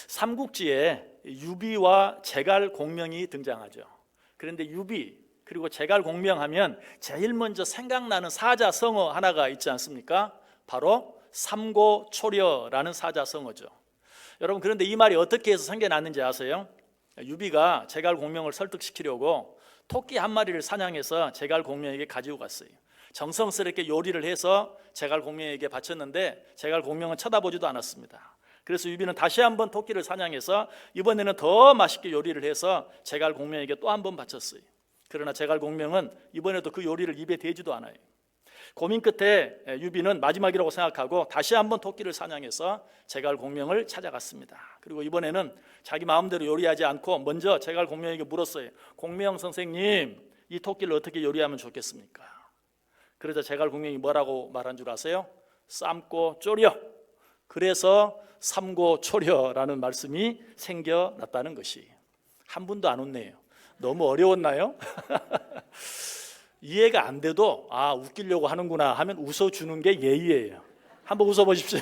삼국지에 유비와 제갈 공명이 등장하죠. 그런데 유비 그리고 제갈 공명하면 제일 먼저 생각나는 사자성어 하나가 있지 않습니까? 바로 삼고초려라는 사자성어죠. 여러분, 그런데 이 말이 어떻게 해서 생겨났는지 아세요? 유비가 제갈 공명을 설득시키려고 토끼 한 마리를 사냥해서 제갈 공명에게 가지고 갔어요. 정성스럽게 요리를 해서 제갈 공명에게 바쳤는데 제갈 공명은 쳐다보지도 않았습니다. 그래서 유비는 다시 한번 토끼를 사냥해서 이번에는 더 맛있게 요리를 해서 제갈 공명에게 또 한 번 바쳤어요. 그러나 제갈 공명은 이번에도 그 요리를 입에 대지도 않아요. 고민 끝에 유비는 마지막이라고 생각하고 다시 한번 토끼를 사냥해서 제갈 공명을 찾아갔습니다. 그리고 이번에는 자기 마음대로 요리하지 않고 먼저 제갈 공명에게 물었어요. 공명 선생님, 이 토끼를 어떻게 요리하면 좋겠습니까? 그러자 제갈 공명이 뭐라고 말한 줄 아세요? 삶고 졸여. 그래서 삼고초려라는 말씀이 생겨났다는 것이. 한 분도 안 웃네요. 너무 어려웠나요? 이해가 안 돼도 웃기려고 하는구나 하면 웃어주는 게 예의예요. 한번 웃어보십시오.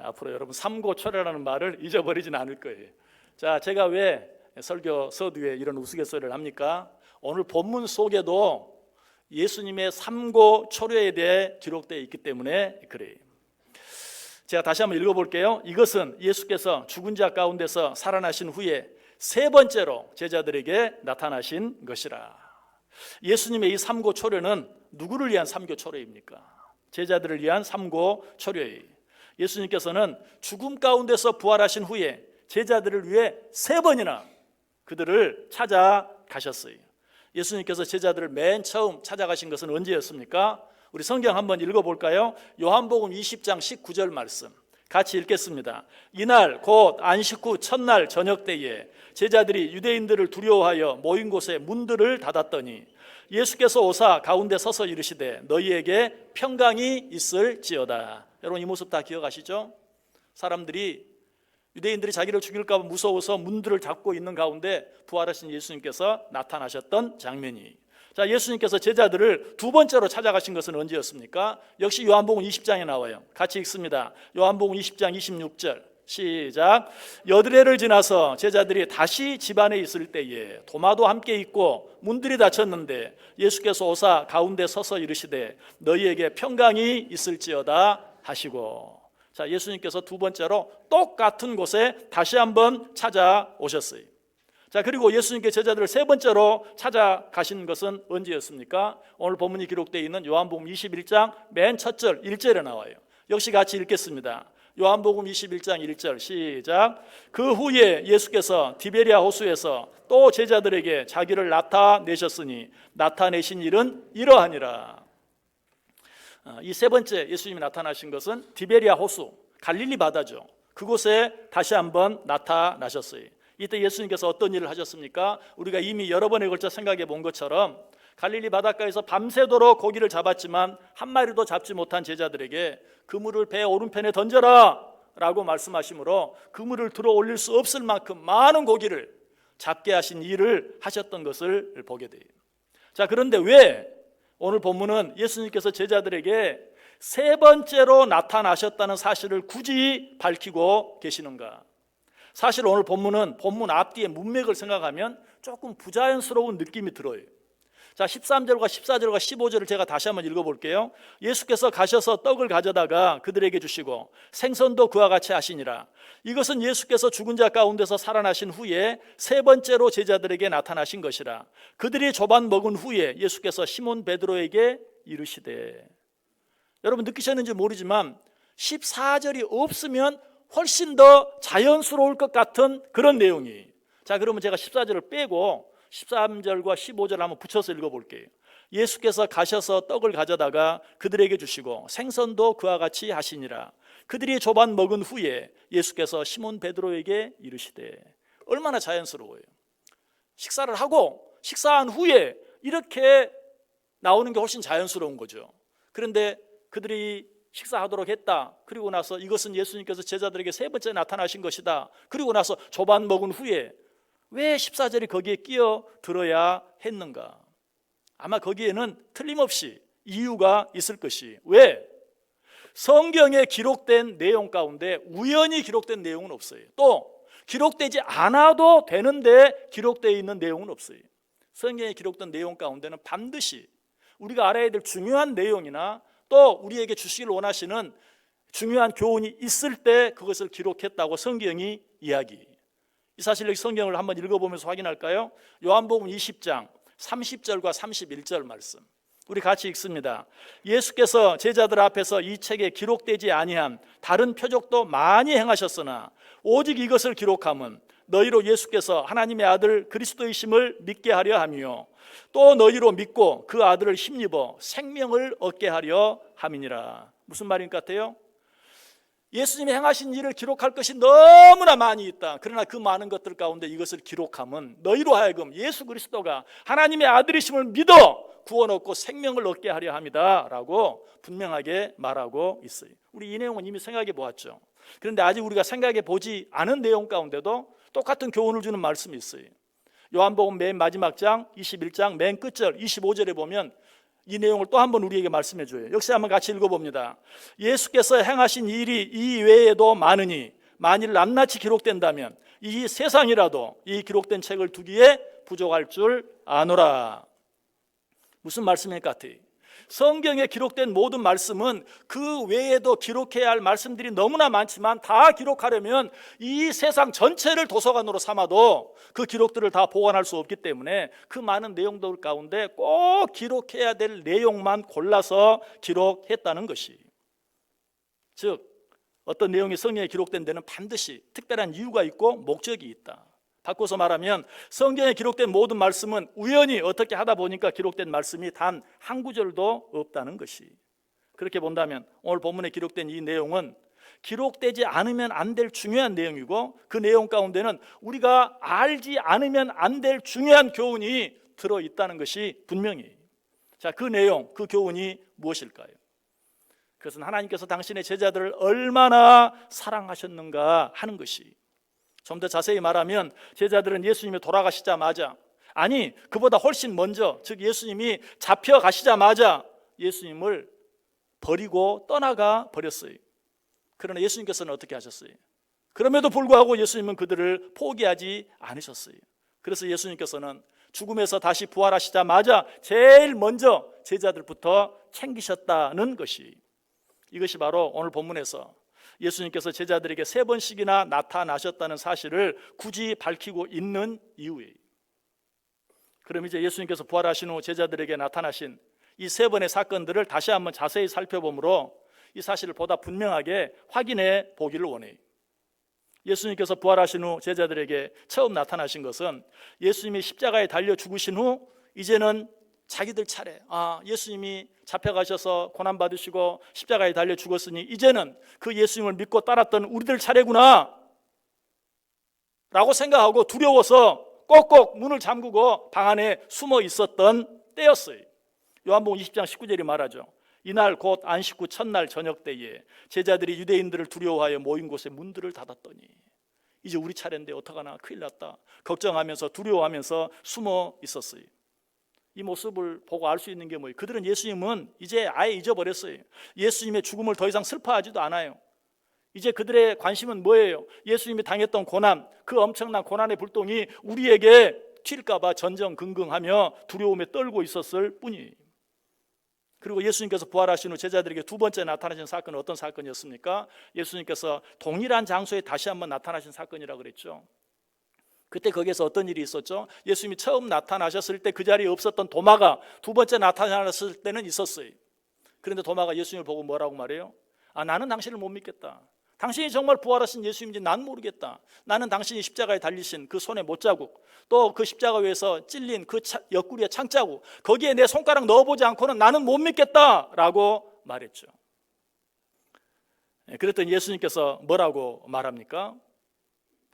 앞으로 여러분 삼고초려라는 말을 잊어버리지는 않을 거예요. 자, 제가 왜 설교 서두에 이런 우스갯소리를 합니까? 오늘 본문 속에도 예수님의 삼고초려에 대해 기록되어 있기 때문에 그래요. 제가 다시 한번 읽어볼게요. 이것은 예수께서 죽은 자 가운데서 살아나신 후에 세 번째로 제자들에게 나타나신 것이라. 예수님의 이 삼고초려는 누구를 위한 삼고초려입니까? 제자들을 위한 삼고초려예요. 예수님께서는 죽음 가운데서 부활하신 후에 제자들을 위해 세 번이나 그들을 찾아가셨어요. 예수님께서 제자들을 맨 처음 찾아가신 것은 언제였습니까? 우리 성경 한번 읽어볼까요? 요한복음 20장 19절 말씀 같이 읽겠습니다. 이날 곧 안식 후 첫날 저녁 때에 제자들이 유대인들을 두려워하여 모인 곳에 문들을 닫았더니 예수께서 오사 가운데 서서 이르시되 너희에게 평강이 있을지어다. 여러분, 이 모습 다 기억하시죠? 유대인들이 자기를 죽일까 봐 무서워서 문들을 닫고 있는 가운데 부활하신 예수님께서 나타나셨던 장면이. 자, 예수님께서 제자들을 두 번째로 찾아가신 것은 언제였습니까? 역시 요한복음 20장에 나와요. 같이 읽습니다. 요한복음 20장 26절 시작. 여드레를 지나서 제자들이 다시 집안에 있을 때에 도마도 함께 있고 문들이 닫혔는데 예수께서 오사 가운데 서서 이르시되 너희에게 평강이 있을지어다 하시고. 자, 예수님께서 두 번째로 똑같은 곳에 다시 한번 찾아오셨어요. 자, 그리고 예수님께 제자들을 세 번째로 찾아가신 것은 언제였습니까? 오늘 본문이 기록되어 있는 요한복음 21장 맨 첫 절 1절에 나와요. 역시 같이 읽겠습니다. 요한복음 21장 1절 시작. 그 후에 예수께서 디베리아 호수에서 또 제자들에게 자기를 나타내셨으니 나타내신 일은 이러하니라. 이 세 번째 예수님이 나타나신 것은 디베리아 호수, 갈릴리 바다죠. 그곳에 다시 한번 나타나셨어요. 이때 예수님께서 어떤 일을 하셨습니까? 우리가 이미 여러 번에 걸쳐 생각해 본 것처럼 갈릴리 바닷가에서 밤새도록 고기를 잡았지만 한 마리도 잡지 못한 제자들에게 그물을 배 오른편에 던져라 라고 말씀하시므로 그물을 들어 올릴 수 없을 만큼 많은 고기를 잡게 하신 일을 하셨던 것을 보게 돼요. 자, 그런데 왜 오늘 본문은 예수님께서 제자들에게 세 번째로 나타나셨다는 사실을 굳이 밝히고 계시는가? 사실 오늘 본문은 본문 앞뒤의 문맥을 생각하면 조금 부자연스러운 느낌이 들어요. 자, 13절과 14절과 15절을 제가 다시 한번 읽어볼게요. 예수께서 가셔서 떡을 가져다가 그들에게 주시고 생선도 그와 같이 하시니라. 이것은 예수께서 죽은 자 가운데서 살아나신 후에 세 번째로 제자들에게 나타나신 것이라. 그들이 조반 먹은 후에 예수께서 시몬 베드로에게 이르시되. 여러분 느끼셨는지 모르지만 14절이 없으면 훨씬 더 자연스러울 것 같은 그런 내용이. 자, 그러면 제가 14절을 빼고 13절과 15절 한번 붙여서 읽어볼게요. 예수께서 가셔서 떡을 가져다가 그들에게 주시고 생선도 그와 같이 하시니라. 그들이 조반 먹은 후에 예수께서 시몬 베드로에게 이르시되. 얼마나 자연스러워요. 식사를 하고 식사한 후에 이렇게 나오는 게 훨씬 자연스러운 거죠. 그런데 그들이 식사하도록 했다. 그리고 나서 이것은 예수님께서 제자들에게 세 번째 나타나신 것이다. 그리고 나서 조반 먹은 후에 왜 14절이 거기에 끼어들어야 했는가? 아마 거기에는 틀림없이 이유가 있을 것이. 왜? 성경에 기록된 내용 가운데 우연히 기록된 내용은 없어요. 또 기록되지 않아도 되는데 기록되어 있는 내용은 없어요. 성경에 기록된 내용 가운데는 반드시 우리가 알아야 될 중요한 내용이나 또 우리에게 주시길 원하시는 중요한 교훈이 있을 때 그것을 기록했다고 성경이 이야기. 이 사실을 성경을 한번 읽어보면서 확인할까요? 요한복음 20장 30절과 31절 말씀 우리 같이 읽습니다. 예수께서 제자들 앞에서 이 책에 기록되지 아니한 다른 표적도 많이 행하셨으나 오직 이것을 기록함은 너희로 예수께서 하나님의 아들 그리스도이심을 믿게 하려 함이요 또 너희로 믿고 그 아들을 힘입어 생명을 얻게 하려 함이니라. 무슨 말인 것 같아요? 예수님이 행하신 일을 기록할 것이 너무나 많이 있다. 그러나 그 많은 것들 가운데 이것을 기록함은 너희로 하여금 예수 그리스도가 하나님의 아들이심을 믿어 구원 얻고 생명을 얻게 하려 함이다 라고 분명하게 말하고 있어요. 우리 이 내용은 이미 생각해 보았죠. 그런데 아직 우리가 생각해 보지 않은 내용 가운데도 똑같은 교훈을 주는 말씀이 있어요. 요한복음 맨 마지막 장 21장 맨 끝절 25절에 보면 이 내용을 또 한 번 우리에게 말씀해 줘요. 역시 한번 같이 읽어봅니다. 예수께서 행하신 일이 이 외에도 많으니 만일 낱낱이 기록된다면 이 세상이라도 이 기록된 책을 두기에 부족할 줄 아노라. 무슨 말씀일 것 같아요? 성경에 기록된 모든 말씀은 그 외에도 기록해야 할 말씀들이 너무나 많지만 다 기록하려면 이 세상 전체를 도서관으로 삼아도 그 기록들을 다 보관할 수 없기 때문에 그 많은 내용들 가운데 꼭 기록해야 될 내용만 골라서 기록했다는 것이, 즉 어떤 내용이 성경에 기록된 데는 반드시 특별한 이유가 있고 목적이 있다. 바꿔서 말하면 성경에 기록된 모든 말씀은 우연히 어떻게 하다 보니까 기록된 말씀이 단 한 구절도 없다는 것이, 그렇게 본다면 오늘 본문에 기록된 이 내용은 기록되지 않으면 안 될 중요한 내용이고 그 내용 가운데는 우리가 알지 않으면 안 될 중요한 교훈이 들어있다는 것이 분명히. 자, 그 내용, 그 교훈이 무엇일까요? 그것은 하나님께서 당신의 제자들을 얼마나 사랑하셨는가 하는 것이. 좀 더 자세히 말하면 제자들은 예수님이 돌아가시자마자, 아니 그보다 훨씬 먼저, 즉 예수님이 잡혀가시자마자 예수님을 버리고 떠나가 버렸어요. 그러나 예수님께서는 어떻게 하셨어요? 그럼에도 불구하고 예수님은 그들을 포기하지 않으셨어요. 그래서 예수님께서는 죽음에서 다시 부활하시자마자 제일 먼저 제자들부터 챙기셨다는 것이, 이것이 바로 오늘 본문에서 예수님께서 제자들에게 3번씩이나 나타나셨다는 사실을 굳이 밝히고 있는 이유예요. 그럼 이제 예수님께서 부활하신 후 제자들에게 나타나신 이 3번의 사건들을 다시 한번 자세히 살펴보므로 이 사실을 보다 분명하게 확인해 보기를 원해요. 예수님께서 부활하신 후 제자들에게 처음 나타나신 것은 예수님이 십자가에 달려 죽으신 후 이제는 자기들 차례, 예수님이 잡혀가셔서 고난받으시고 십자가에 달려 죽었으니 이제는 그 예수님을 믿고 따랐던 우리들 차례구나 라고 생각하고 두려워서 꼭꼭 문을 잠그고 방 안에 숨어 있었던 때였어요. 요한복음 20장 19절이 말하죠. 이날 곧 안식 후 첫날 저녁 때에 제자들이 유대인들을 두려워하여 모인 곳에 문들을 닫았더니, 이제 우리 차례인데 어떡하나, 큰일 났다 걱정하면서 두려워하면서 숨어 있었어요. 이 모습을 보고 알 수 있는 게 뭐예요? 그들은 예수님은 이제 아예 잊어버렸어요. 예수님의 죽음을 더 이상 슬퍼하지도 않아요. 이제 그들의 관심은 뭐예요? 예수님이 당했던 고난, 그 엄청난 고난의 불똥이 우리에게 튈까 봐 전전긍긍하며 두려움에 떨고 있었을 뿐이에요. 그리고 예수님께서 부활하신 후 제자들에게 2번째 나타나신 사건은 어떤 사건이었습니까? 예수님께서 동일한 장소에 다시 한번 나타나신 사건이라고 그랬죠. 그때 거기에서 어떤 일이 있었죠? 예수님이 처음 나타나셨을 때 그 자리에 없었던 도마가 2번째 나타났을 때는 있었어요. 그런데 도마가 예수님을 보고 뭐라고 말해요? 나는 당신을 못 믿겠다. 당신이 정말 부활하신 예수님인지 난 모르겠다. 나는 당신이 십자가에 달리신 그 손의 못자국, 또 그 십자가 위에서 찔린 그 옆구리의 창자국, 거기에 내 손가락 넣어보지 않고는 나는 못 믿겠다라고 말했죠. 그랬더니 예수님께서 뭐라고 말합니까?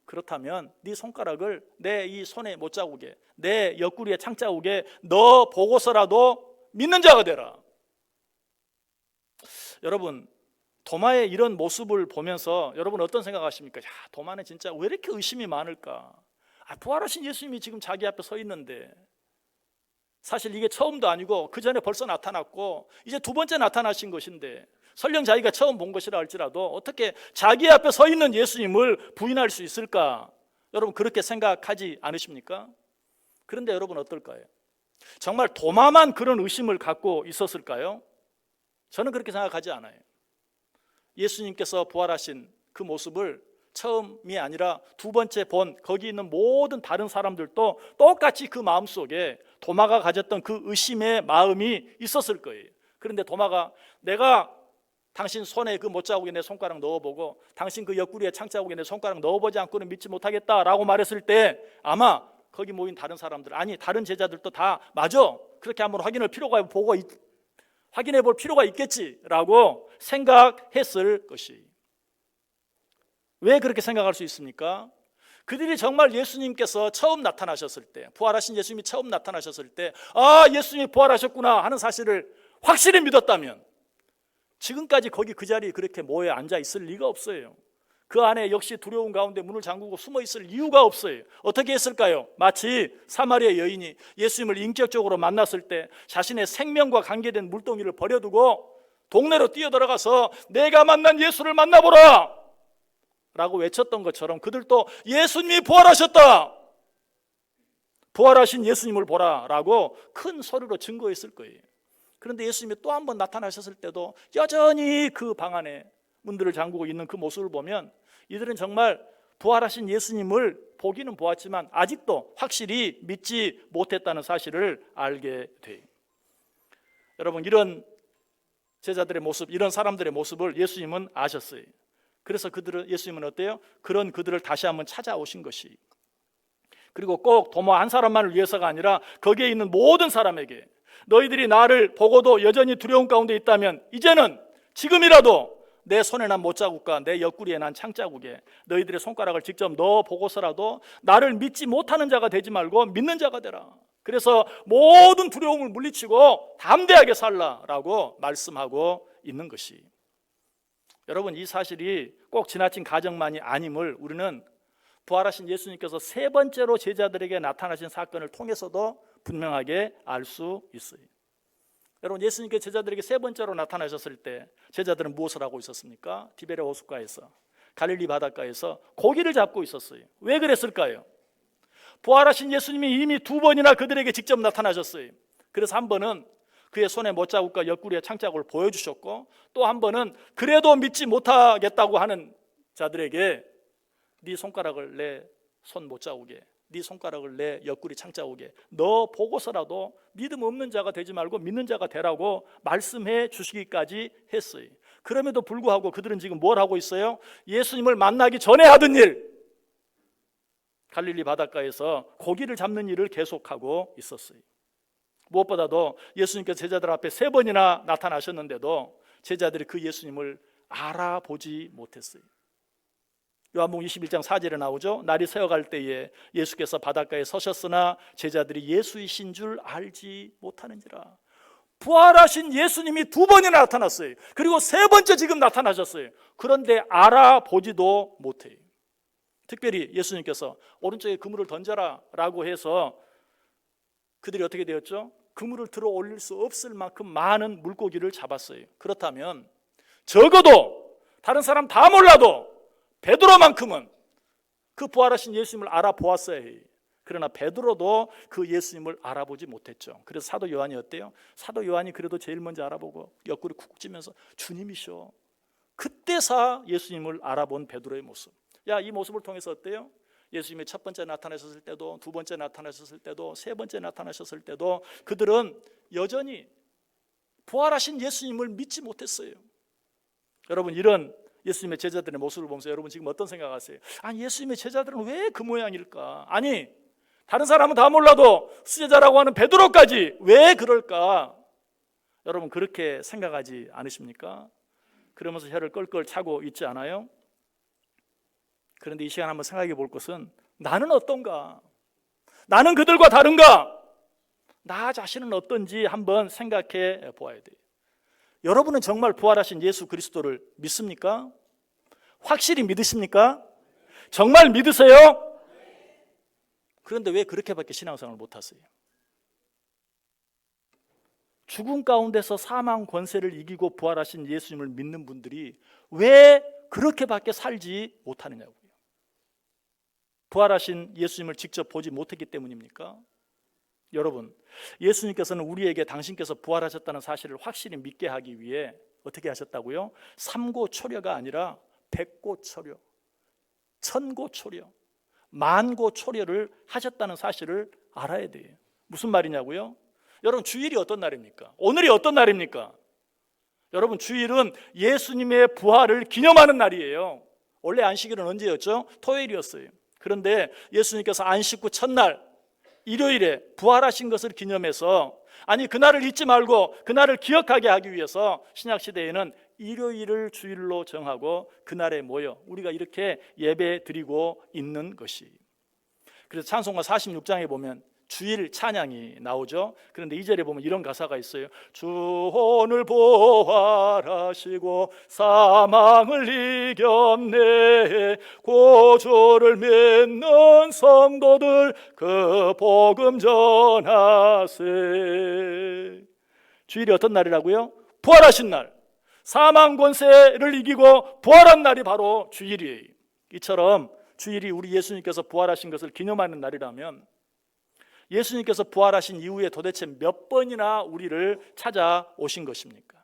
그렇다면 네 손가락을 내 이 손의 못자국에, 내 옆구리의 창자국에 넣어 보고서라도 믿는 자가 되라. 여러분, 도마의 이런 모습을 보면서 여러분 어떤 생각하십니까? 야, 도마는 진짜 왜 이렇게 의심이 많을까? 부활하신 예수님이 지금 자기 앞에 서 있는데, 사실 이게 처음도 아니고 그 전에 벌써 나타났고 이제 2번째 나타나신 것인데 설령 자기가 처음 본 것이라 할지라도 어떻게 자기 앞에 서 있는 예수님을 부인할 수 있을까? 여러분 그렇게 생각하지 않으십니까? 그런데 여러분 어떨까요? 정말 도마만 그런 의심을 갖고 있었을까요? 저는 그렇게 생각하지 않아요. 예수님께서 부활하신 그 모습을 처음이 아니라 두 번째 본 거기 있는 모든 다른 사람들도 똑같이 그 마음속에 도마가 가졌던 그 의심의 마음이 있었을 거예요. 그런데 도마가 내가 당신 손에 그 못자국에 내 손가락 넣어보고 당신 그 옆구리에 창자국에 내 손가락 넣어보지 않고는 믿지 못하겠다라고 말했을 때 아마 거기 모인 다른 사람들, 아니 다른 제자들도 다 맞아, 그렇게 한번 확인해 볼 필요가 있겠지라고 생각했을 것이. 왜 그렇게 생각할 수 있습니까? 그들이 정말 예수님께서 처음 나타나셨을 때, 부활하신 예수님이 처음 나타나셨을 때 예수님이 부활하셨구나 하는 사실을 확실히 믿었다면 지금까지 거기 그 자리에 그렇게 모여 앉아 있을 리가 없어요. 그 안에 역시 두려운 가운데 문을 잠그고 숨어 있을 이유가 없어요. 어떻게 했을까요? 마치 사마리아 여인이 예수님을 인격적으로 만났을 때 자신의 생명과 관계된 물동이를 버려두고 동네로 뛰어들어가서 내가 만난 예수를 만나보라 라고 외쳤던 것처럼 그들도 예수님이 부활하셨다, 부활하신 예수님을 보라 라고 큰 소리로 증거했을 거예요. 그런데 예수님이 또 한 번 나타나셨을 때도 여전히 그 방 안에 문들을 잠그고 있는 그 모습을 보면 이들은 정말 부활하신 예수님을 보기는 보았지만 아직도 확실히 믿지 못했다는 사실을 알게 돼요. 여러분 이런 제자들의 모습, 이런 사람들의 모습을 예수님은 아셨어요. 그래서 예수님은 어때요? 그런 그들을 다시 한번 찾아오신 것이, 그리고 꼭 도마 한 사람만을 위해서가 아니라 거기에 있는 모든 사람에게 너희들이 나를 보고도 여전히 두려움 가운데 있다면 이제는 지금이라도 내 손에 난 못자국과 내 옆구리에 난 창자국에 너희들의 손가락을 직접 넣어보고서라도 나를 믿지 못하는 자가 되지 말고 믿는 자가 되라. 그래서 모든 두려움을 물리치고 담대하게 살라라고 말씀하고 있는 것이. 여러분 이 사실이 꼭 지나친 가정만이 아님을 우리는 부활하신 예수님께서 세 번째로 제자들에게 나타나신 사건을 통해서도 분명하게 알 수 있어요. 여러분 예수님께 제자들에게 세 번째로 나타나셨을 때 제자들은 무엇을 하고 있었습니까? 디베랴 호숫가에서, 갈릴리 바닷가에서 고기를 잡고 있었어요. 왜 그랬을까요? 부활하신 예수님이 이미 두 번이나 그들에게 직접 나타나셨어요. 그래서 한 번은 그의 손에 못자국과 옆구리에 창자국을 보여주셨고, 또 한 번은 그래도 믿지 못하겠다고 하는 자들에게 네 손가락을 내 손 못자국에, 네 손가락을 내 옆구리 창자국에 너 보고서라도 믿음 없는 자가 되지 말고 믿는 자가 되라고 말씀해 주시기까지 했어요. 그럼에도 불구하고 그들은 지금 뭘 하고 있어요? 예수님을 만나기 전에 하던 일, 갈릴리 바닷가에서 고기를 잡는 일을 계속하고 있었어요. 무엇보다도 예수님께서 제자들 앞에 세 번이나 나타나셨는데도 제자들이 그 예수님을 알아보지 못했어요. 요한복음 21장 4절에 나오죠. 날이 새어갈 때에 예수께서 바닷가에 서셨으나 제자들이 예수이신 줄 알지 못하는지라. 부활하신 예수님이 두 번이나 나타났어요. 그리고 세 번째 지금 나타나셨어요. 그런데 알아보지도 못해요. 특별히 예수님께서 오른쪽에 그물을 던져라 라고 해서 그들이 어떻게 되었죠? 그물을 들어 올릴 수 없을 만큼 많은 물고기를 잡았어요. 그렇다면 적어도 다른 사람 다 몰라도 베드로만큼은 그 부활하신 예수님을 알아보았어야 해요. 그러나 베드로도 그 예수님을 알아보지 못했죠. 그래서 사도 요한이 어때요? 사도 요한이 그래도 제일 먼저 알아보고 옆구리 쿡 찌면서 주님이셔. 그때사 예수님을 알아본 베드로의 모습. 이 모습을 통해서 어때요? 예수님이 첫 번째 나타나셨을 때도, 두 번째 나타나셨을 때도, 세 번째 나타나셨을 때도 그들은 여전히 부활하신 예수님을 믿지 못했어요. 여러분 이런 예수님의 제자들의 모습을 보면서 여러분 지금 어떤 생각하세요? 아니 예수님의 제자들은 왜 그 모양일까? 아니 다른 사람은 다 몰라도 수제자라고 하는 베드로까지 왜 그럴까? 여러분 그렇게 생각하지 않으십니까? 그러면서 혀를 껄껄 차고 있지 않아요? 그런데 이 시간 한번 생각해 볼 것은 나는 어떤가? 나는 그들과 다른가? 나 자신은 어떤지 한번 생각해 보아야 돼요. 여러분은 정말 부활하신 예수 그리스도를 믿습니까? 확실히 믿으십니까? 정말 믿으세요? 그런데 왜 그렇게밖에 신앙생활을 못하세요? 죽음 가운데서 사망 권세를 이기고 부활하신 예수님을 믿는 분들이 왜 그렇게밖에 살지 못하느냐고요. 부활하신 예수님을 직접 보지 못했기 때문입니까? 여러분, 예수님께서는 우리에게 당신께서 부활하셨다는 사실을 확실히 믿게 하기 위해 어떻게 하셨다고요? 삼고초려가 아니라 백고초려, 천고초려, 만고초려를 하셨다는 사실을 알아야 돼요. 무슨 말이냐고요? 여러분, 주일이 어떤 날입니까? 오늘이 어떤 날입니까? 여러분, 주일은 예수님의 부활을 기념하는 날이에요. 원래 안식일은 언제였죠? 토요일이었어요. 그런데 예수님께서 안식 후 첫날 일요일에 부활하신 것을 기념해서, 아니 그날을 잊지 말고 그날을 기억하게 하기 위해서 신약시대에는 일요일을 주일로 정하고 그날에 모여 우리가 이렇게 예배 드리고 있는 것이. 그래서 찬송가 46장에 보면 주일 찬양이 나오죠. 그런데 2절에 보면 이런 가사가 있어요. 주 오늘 부활하시고 사망을 이겼네, 고초를 맺는 성도들 그 복음 전하세. 주일이 어떤 날이라고요? 부활하신 날, 사망 권세를 이기고 부활한 날이 바로 주일이에요. 이처럼 주일이 우리 예수님께서 부활하신 것을 기념하는 날이라면, 예수님께서 부활하신 이후에 도대체 몇 번이나 우리를 찾아오신 것입니까?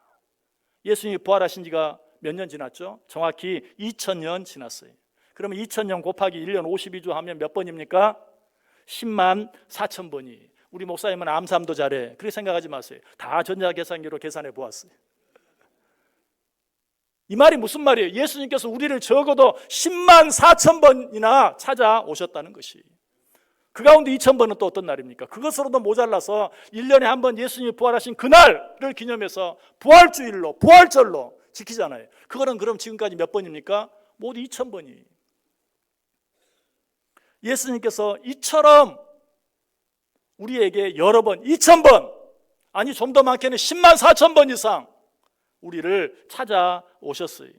예수님이 부활하신 지가 몇 년 지났죠? 정확히 2000년 지났어요. 그러면 2000년 곱하기 1년 52주 하면 몇 번입니까? 10만 4천 번이. 우리 목사님은 암삼도 잘해. 그렇게 생각하지 마세요. 다 전자계산기로 계산해 보았어요. 이 말이 무슨 말이에요? 예수님께서 우리를 적어도 10만 4천 번이나 찾아오셨다는 것이. 그 가운데 2000번은 또 어떤 날입니까? 그것으로도 모자라서 1년에 한 번 예수님이 부활하신 그날을 기념해서 부활주일로, 부활절로 지키잖아요. 그거는 그럼 지금까지 몇 번입니까? 모두 2000번이. 예수님께서 이처럼 우리에게 여러 번, 2000번, 아니 좀 더 많게는 10만 4천 번 이상 우리를 찾아오셨어요.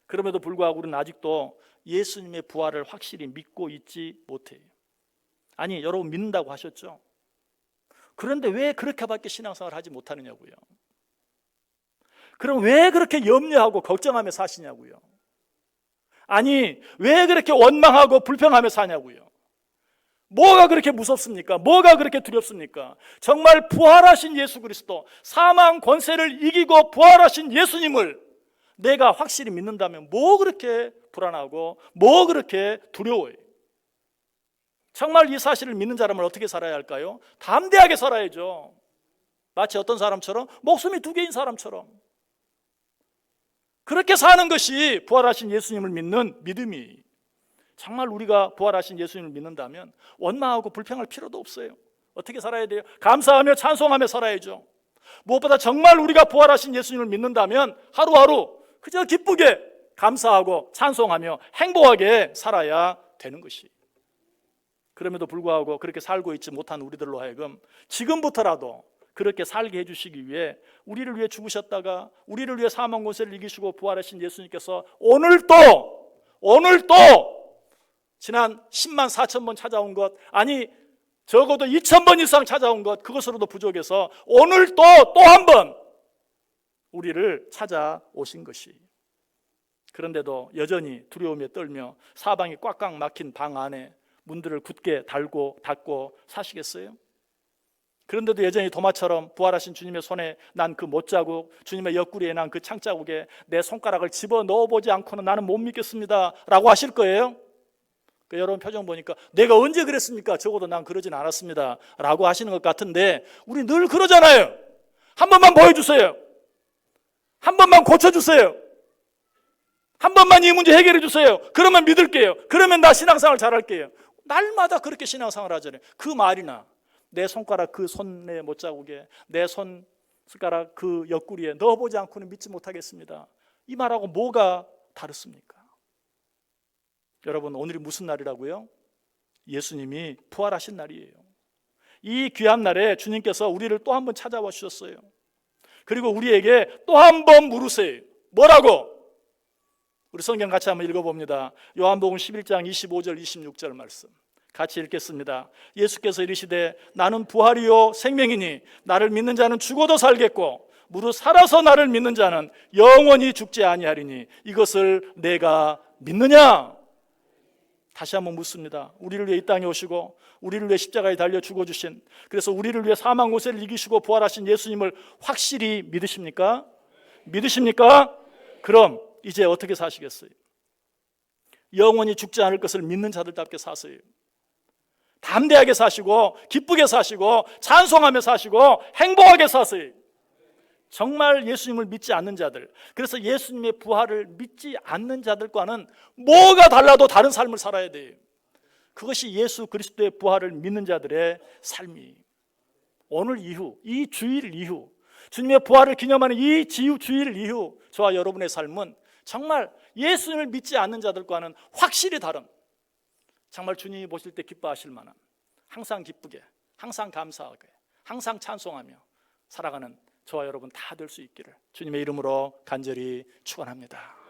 그럼에도 불구하고 우리는 아직도 예수님의 부활을 확실히 믿고 있지 못해요. 아니, 여러분 믿는다고 하셨죠? 그런데 왜 그렇게밖에 신앙생활을 하지 못하느냐고요. 그럼 왜 그렇게 염려하고 걱정하며 사시냐고요. 아니, 왜 그렇게 원망하고 불평하며 사냐고요. 뭐가 그렇게 무섭습니까? 뭐가 그렇게 두렵습니까? 정말 부활하신 예수 그리스도, 사망 권세를 이기고 부활하신 예수님을 내가 확실히 믿는다면 뭐 그렇게 불안하고 뭐 그렇게 두려워요? 정말 이 사실을 믿는 사람은 어떻게 살아야 할까요? 담대하게 살아야죠. 마치 어떤 사람처럼? 목숨이 2개인 사람처럼. 그렇게 사는 것이 부활하신 예수님을 믿는 믿음이. 정말 우리가 부활하신 예수님을 믿는다면 원망하고 불평할 필요도 없어요. 어떻게 살아야 돼요? 감사하며 찬송하며 살아야죠. 무엇보다 정말 우리가 부활하신 예수님을 믿는다면 하루하루 그저 기쁘게 감사하고 찬송하며 행복하게 살아야 되는 것이. 그럼에도 불구하고 그렇게 살고 있지 못한 우리들로 하여금 지금부터라도 그렇게 살게 해주시기 위해 우리를 위해 죽으셨다가 우리를 위해 사망 권세를 이기시고 부활하신 예수님께서 오늘도 지난 10만 4천 번 찾아온 것, 아니 적어도 2000번 이상 찾아온 것, 그것으로도 부족해서 오늘 또 한 번 우리를 찾아오신 것이. 그런데도 여전히 두려움에 떨며 사방이 꽉꽉 막힌 방 안에 문들을 굳게 닫고 사시겠어요? 그런데도 여전히 도마처럼 부활하신 주님의 손에 난 그 못자국, 주님의 옆구리에 난 그 창자국에 내 손가락을 집어 넣어보지 않고는 나는 못 믿겠습니다 라고 하실 거예요? 여러분 표정 보니까 내가 언제 그랬습니까? 적어도 난 그러진 않았습니다 라고 하시는 것 같은데, 우리 늘 그러잖아요. 한 번만 보여주세요. 한 번만 고쳐주세요. 한 번만 이 문제 해결해 주세요. 그러면 믿을게요. 그러면 나 신앙생활 잘할게요. 날마다 그렇게 신앙생활 하잖아요. 그 말이나 내 손가락 그 손의 못자국에, 내 손가락 그 옆구리에 넣어보지 않고는 믿지 못하겠습니다. 이 말하고 뭐가 다릅니까? 여러분, 오늘이 무슨 날이라고요? 예수님이 부활하신 날이에요. 이 귀한 날에 주님께서 우리를 또 한 번 찾아와 주셨어요. 그리고 우리에게 또 한 번 물으세요. 뭐라고? 우리 성경 같이 한번 읽어봅니다. 요한복음 11장 25절 26절 말씀 같이 읽겠습니다. 예수께서 이르시되 나는 부활이요 생명이니 나를 믿는 자는 죽어도 살겠고 무릇 살아서 나를 믿는 자는 영원히 죽지 아니하리니 이것을 내가 믿느냐? 다시 한번 묻습니다. 우리를 위해 이 땅에 오시고 우리를 위해 십자가에 달려 죽어주신, 그래서 우리를 위해 사망 고세를 이기시고 부활하신 예수님을 확실히 믿으십니까? 믿으십니까? 그럼 이제 어떻게 사시겠어요? 영원히 죽지 않을 것을 믿는 자들답게 사세요. 담대하게 사시고 기쁘게 사시고 찬송하며 사시고 행복하게 사세요. 정말 예수님을 믿지 않는 자들, 그래서 예수님의 부활을 믿지 않는 자들과는 뭐가 달라도 다른 삶을 살아야 돼요. 그것이 예수 그리스도의 부활을 믿는 자들의 삶이. 오늘 이후, 이 주일 이후, 주님의 부활을 기념하는 이 주일 이후 저와 여러분의 삶은 정말 예수님을 믿지 않는 자들과는 확실히 다른, 정말 주님이 보실 때 기뻐하실 만한, 항상 기쁘게, 항상 감사하게, 항상 찬송하며 살아가는 저와 여러분 다 될 수 있기를 주님의 이름으로 간절히 축원합니다.